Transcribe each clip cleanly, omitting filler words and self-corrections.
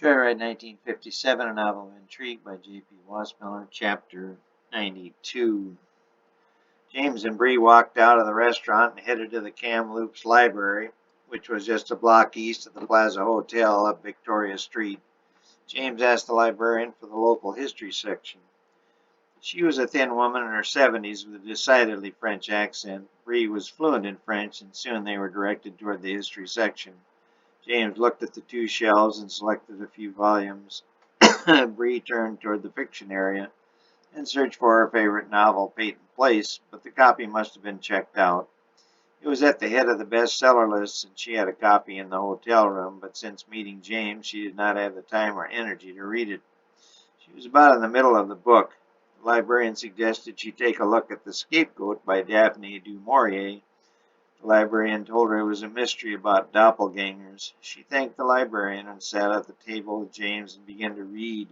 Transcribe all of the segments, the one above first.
Joyride 1957, a novel of intrigue by J.P. Wasmiller, Chapter 92. James and Bree walked out of the restaurant and headed to the Kamloops Library, which was just a block east of the Plaza Hotel up Victoria Street. James asked the librarian for the local history section. She was a thin woman in her 70s with a decidedly French accent. Bree was fluent in French, and soon they were directed toward the history section. James looked at the two shelves and selected a few volumes. Bree turned toward the fiction area and searched for her favorite novel, Peyton Place, but the copy must have been checked out. It was at the head of the bestseller list, and she had a copy in the hotel room, but since meeting James, she did not have the time or energy to read it. She was about in the middle of the book. The librarian suggested she take a look at The Scapegoat by Daphne du Maurier. The librarian told her it was a mystery about doppelgangers. She thanked the librarian and sat at the table with James and began to read.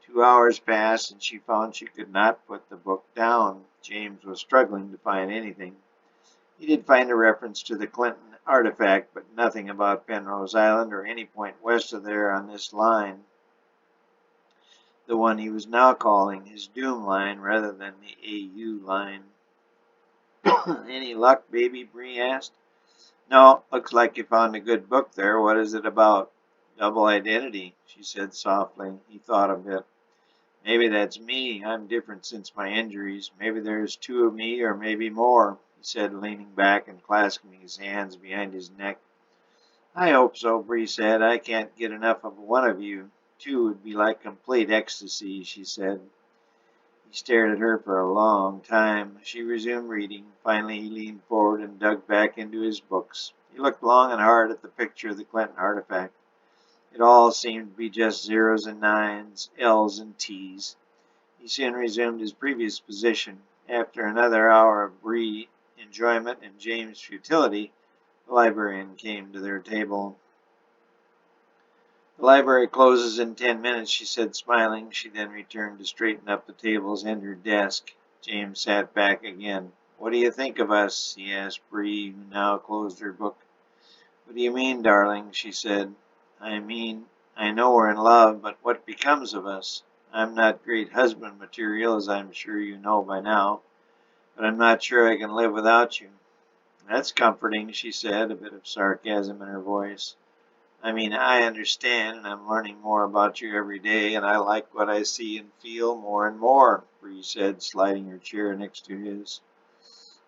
2 hours passed, and she found she could not put the book down. James was struggling to find anything. He did find a reference to the Clinton artifact, but nothing about Penrose Island or any point west of there on this line, the one he was now calling his Doom line rather than the AU line. Any luck, baby? Bree asked. No, looks like you found a good book there. What is it about? Double identity, she said softly. He thought a bit. Maybe that's me. I'm different since my injuries. Maybe there's two of me, or maybe more, he said, leaning back and clasping his hands behind his neck. I hope so, Bree said. I can't get enough of one of you. Two would be like complete ecstasy, she said. He stared at her for a long time. She resumed reading. Finally, he leaned forward and dug back into his books. He looked long and hard at the picture of the Clinton artifact. It all seemed to be just zeros and nines, L's and T's. He soon resumed his previous position. After another hour of Bree enjoyment and James' futility, the librarian came to their table. The library closes in 10 minutes, she said, smiling. She then returned to straighten up the tables and her desk. James sat back again. What do you think of us? He asked Bree, who now closed her book. What do you mean, darling? She said. I mean, I know we're in love, but what becomes of us? I'm not great husband material, as I'm sure you know by now, but I'm not sure I can live without you. That's comforting, she said, a bit of sarcasm in her voice. I mean, I understand, and I'm learning more about you every day, and I like what I see and feel more and more, Bree said, sliding her chair next to his.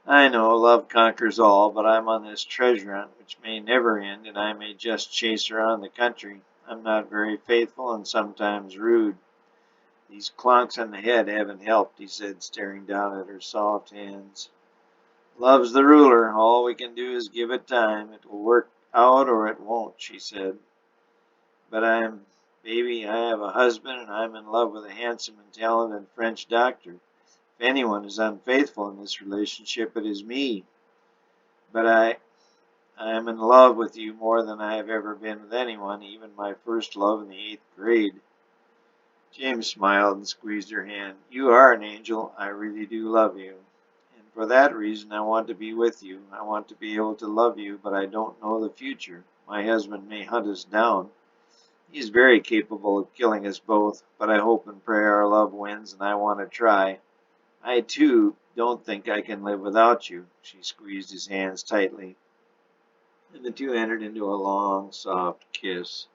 I know love conquers all, but I'm on this treasure hunt which may never end, and I may just chase around the country. I'm not very faithful and sometimes rude. These clonks on the head haven't helped, he said, staring down at her soft hands. Love's the ruler. All we can do is give it time. It will work out or it won't, she said. But baby, I have a husband and I'm in love with a handsome and talented French doctor. If anyone is unfaithful in this relationship, it is me. But I am in love with you more than I have ever been with anyone, even my first love in the 8th grade. James smiled and squeezed her hand. You are an angel. I really do love you. And for that reason, I want to be with you. I want to be able to love you, but I don't know the future. My husband may hunt us down. He's very capable of killing us both, but I hope and pray our love wins, and I want to try. I, too, don't think I can live without you. She squeezed his hands tightly, and the two entered into a long, soft kiss.